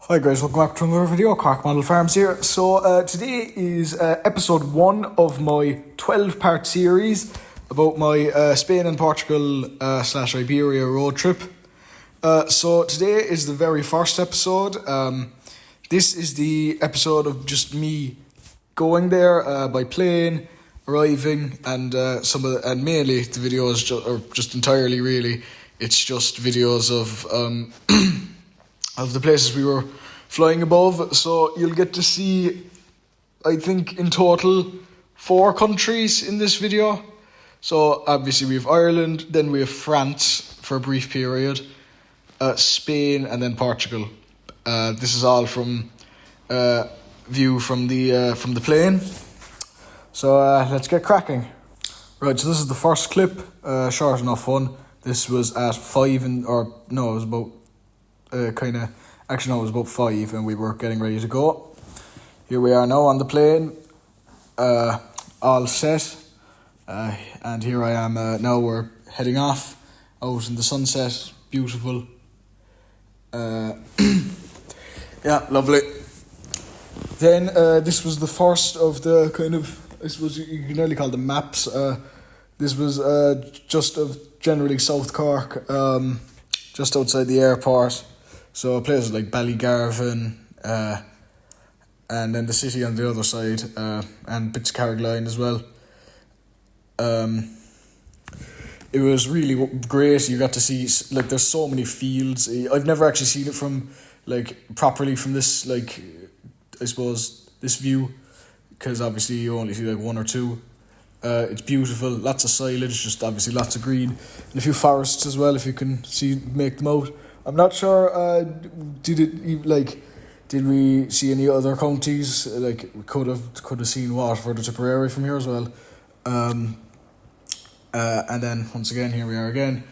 Hi guys, welcome back to another video. Cork Model Farms here. So today is episode 1 of my 12-part series about my Spain and Portugal / Iberia road trip. So today is the very first episode. This is the episode of just me going there by plane, arriving, and and mainly the videos just entirely really. It's just videos of of the places we were flying above. So you'll get to see, I think, in total 4 countries in this video. So obviously we have Ireland, then we have France for a brief period, Spain, and then Portugal. This is all from view from the plane. So let's get cracking. Right, so this is the first clip, short enough one. This was at 5 it was about it was about 5 and we were getting ready to go. Here we are now on the plane, all set, and here I am now. We're heading off out in the sunset, beautiful. Yeah, lovely. Then this was the first of the I suppose you can nearly call them maps. This was just of generally South Cork, just outside the airport. So places like Ballygarvan, and then the city on the other side, and bits of Carrigaline as well. It was really great. You got to see, like, there's so many fields. I've never actually seen it from, properly from this, I suppose, this view, because obviously you only see, 1 or 2. It's beautiful, lots of silage, just obviously lots of green, and a few forests as well, if you can make them out. I'm not sure, did we see any other counties? We could have seen Waterford or Tipperary from here as well. And then, once again, here we are again.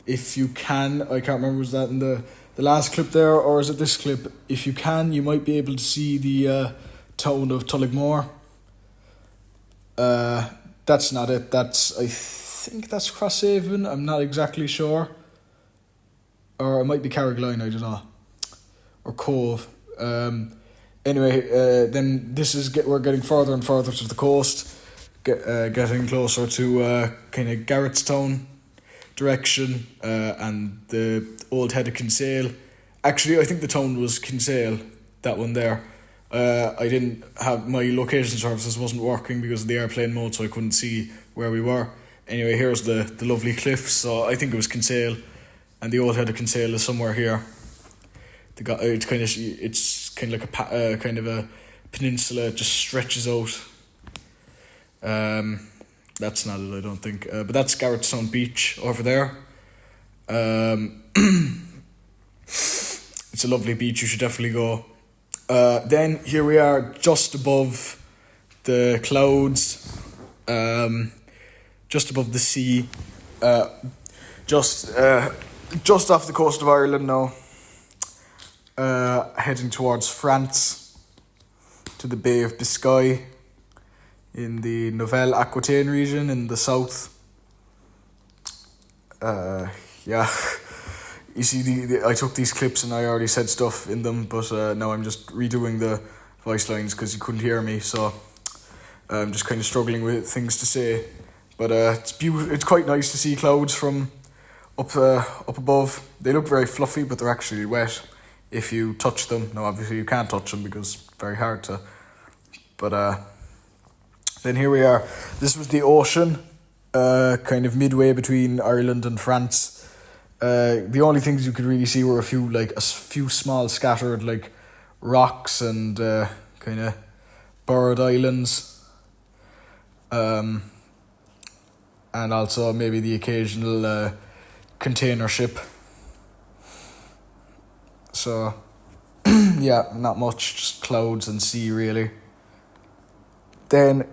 If you can, I can't remember, was that in the last clip there, or is it this clip? If you can, you might be able to see the town of Tulligmore. That's not it, I think that's Crosshaven, I'm not exactly sure. Or it might be Carrigaline, I don't know. Or Cove. Anyway, then we're getting further and further to the coast, getting closer to kind of Garrettstown direction, and the old head of Kinsale. Actually, I think the town was Kinsale, that one there. I didn't have, my location services wasn't working because of the airplane mode, so I couldn't see where we were. Anyway, here's the lovely cliffs. So I think it was Kinsale, and the old head of Kinsale is somewhere here. It's kind of like a kind of a peninsula. It just stretches out. That's not it, I don't think. But that's Garrettstown Beach over there. It's a lovely beach. You should definitely go. Then here we are, just above the clouds, just above the sea, just off the coast of Ireland now, heading towards France, to the Bay of Biscay, in the Nouvelle Aquitaine region in the south. Yeah. You see, I took these clips and I already said stuff in them, but now I'm just redoing the voice lines because you couldn't hear me, so I'm just kind of struggling with things to say. But it's beautiful. It's quite nice to see clouds from up above. They look very fluffy, but they're actually wet if you touch them. Now, obviously, you can't touch them because it's very hard to. But then here we are. This was the ocean, kind of midway between Ireland and France. The only things you could really see were a few small scattered rocks and kind of bird islands, and also maybe the occasional container ship. So yeah, not much, just clouds and sea really. Then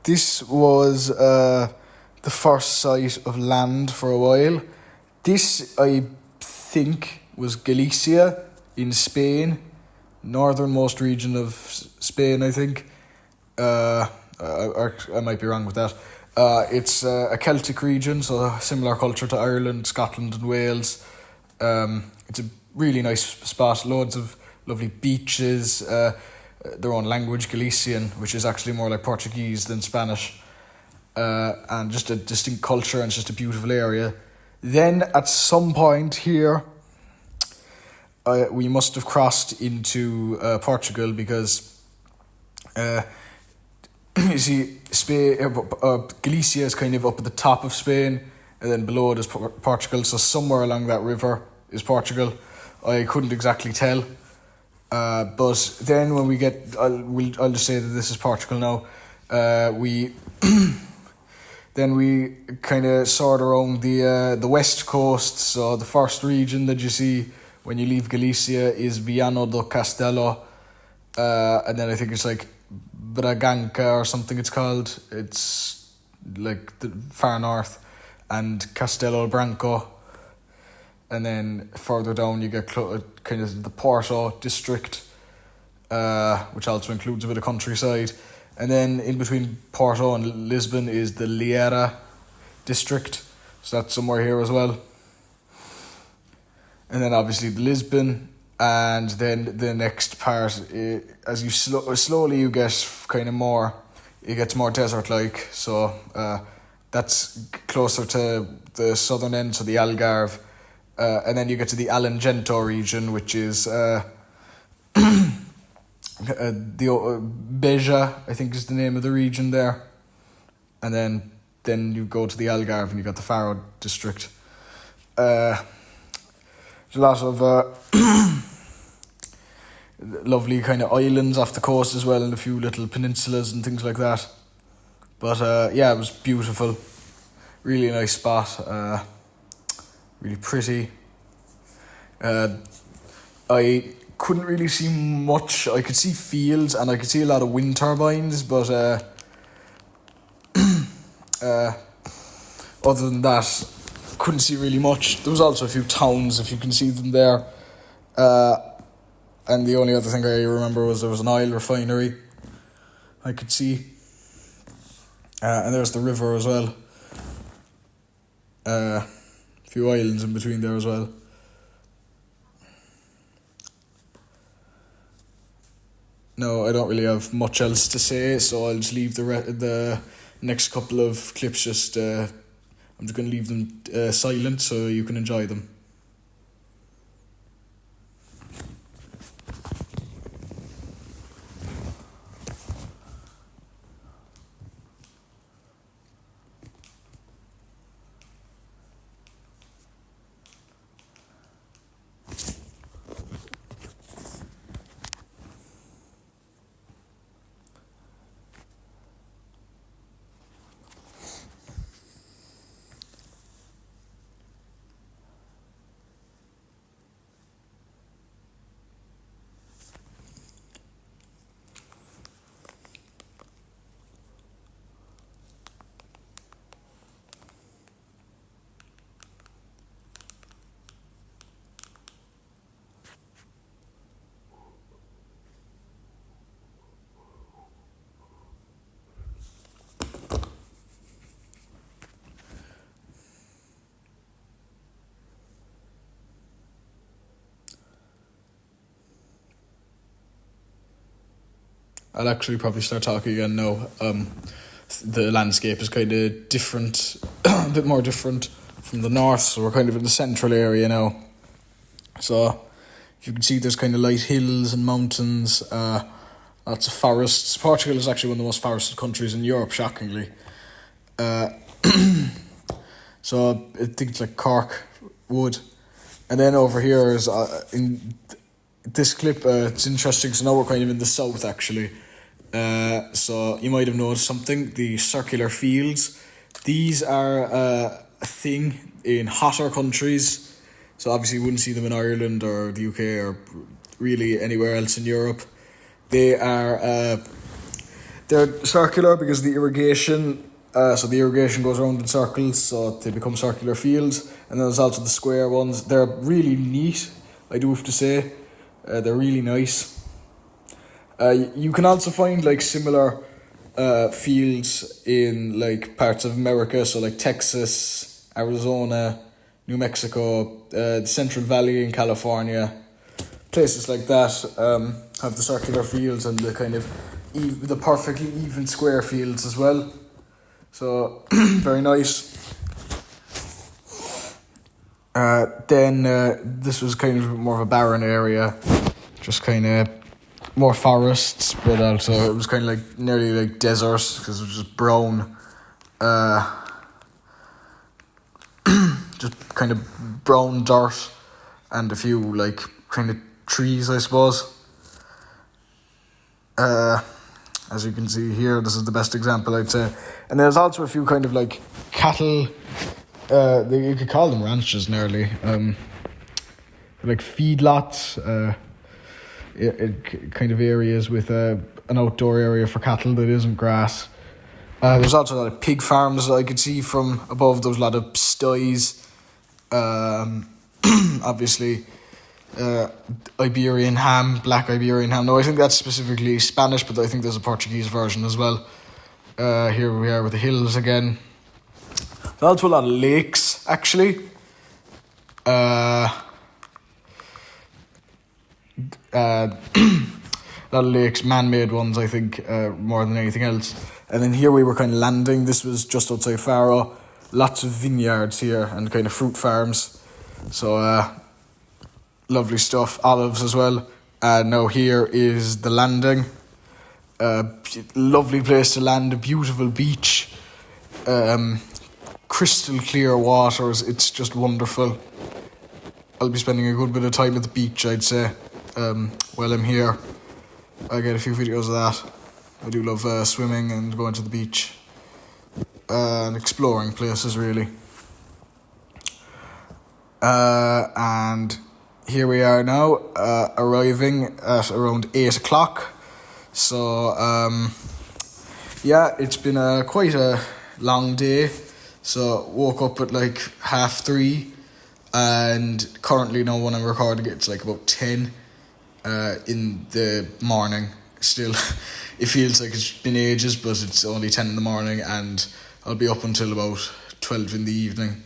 this was the first sight of land for a while. This, I think, was Galicia in Spain, northernmost region of Spain, I think. I might be wrong with that. It's a Celtic region, so a similar culture to Ireland, Scotland and Wales. It's a really nice spot, loads of lovely beaches, their own language, Galician, which is actually more like Portuguese than Spanish, and just a distinct culture, and it's just a beautiful area. Then at some point here, we must have crossed into Portugal, because you see, Spain, Galicia is kind of up at the top of Spain, and then below it is Portugal. So somewhere along that river is Portugal. I couldn't exactly tell, but then when we get, I'll just say that this is Portugal now. We then we kind of sort around the west coast. So the first region that you see when you leave Galicia is Viana do Castelo, and then I think it's like Braganca or something it's called. It's like the far north, and Castelo Branco. And then further down you get kind of the Porto district, which also includes a bit of countryside. And then in between Porto and Lisbon is the Liera district, so that's somewhere here as well. And then obviously the Lisbon, and then the next part, as you slowly you get kind of more, it gets more desert-like, so that's closer to the southern end, so the Algarve, and then you get to the Alengento region, which is the Beja, I think is the name of the region there, and then you go to the Algarve and you got the Faro district. There's a lot of lovely kind of islands off the coast as well, and a few little peninsulas and things like that. But yeah, it was beautiful. Really nice spot. Really pretty. I couldn't really see much. I could see fields and I could see a lot of wind turbines, but other than that, couldn't see really much. There was also a few towns, if you can see them there. And the only other thing I remember was there was an oil refinery I could see. And there's the river as well. A few islands in between there as well. No, I don't really have much else to say, so I'll just leave the next couple of clips just... I'm just going to leave them silent so you can enjoy them. I'll actually probably start talking again now. The landscape is kind of different, a bit more different from the north, so we're kind of in the central area now. So you can see there's kind of light hills and mountains, lots of forests. Portugal is actually one of the most forested countries in Europe, shockingly. So I think it's like cork wood. And then over here is in this clip, it's interesting, so now we're kind of in the south actually. So you might have noticed something, the circular fields. These are a thing in hotter countries, so obviously you wouldn't see them in Ireland or the UK or really anywhere else in Europe. They are they're circular because the irrigation, so the irrigation goes around in circles, so they become circular fields. And then there's also the square ones. They're really neat, I do have to say. They're really nice. You can also find like similar fields in like parts of America, so like Texas, Arizona, New Mexico, the Central Valley in California, places like that have the circular fields and the kind of the perfectly even square fields as well. So very nice. Then this was kind of more of a barren area, just kind of more forests, but also it was kind of like nearly like deserts because it was just brown, just kind of brown dirt and a few like kind of trees, I suppose. As you can see here, this is the best example, I'd say. And there's also a few kind of like cattle, you could call them ranches nearly, like feedlots, kind of areas with an outdoor area for cattle that isn't grass. There's also a lot of pig farms that I could see from above. There was a lot of styes, obviously. Iberian ham, black Iberian ham. No, I think that's specifically Spanish, but I think there's a Portuguese version as well. Here we are with the hills again. There's also a lot of lakes, actually. A lot of lakes, man-made ones, I think, more than anything else. And then here we were kind of landing. This was just outside Faro. Lots of vineyards here and kind of fruit farms. So, lovely stuff. Olives as well. Now here is the landing. Lovely place to land. A beautiful beach. Crystal clear waters. It's just wonderful. I'll be spending a good bit of time at the beach, I'd say, while I'm here. I get a few videos of that. I do love swimming and going to the beach and exploring places, really. And here we are now, arriving at around 8 o'clock. So, yeah, it's been quite a long day. So, woke up at like 3:30, and currently now when I'm recording it's like about 10 in the morning. Still, it feels like it's been ages, but it's only 10 in the morning, and I'll be up until about 12 in the evening.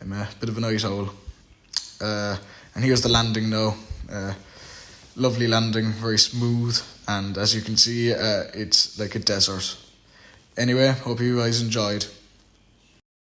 I'm a bit of a night owl. And here's the landing now. Lovely landing, very smooth, and as you can see, it's like a desert. Anyway, hope you guys enjoyed.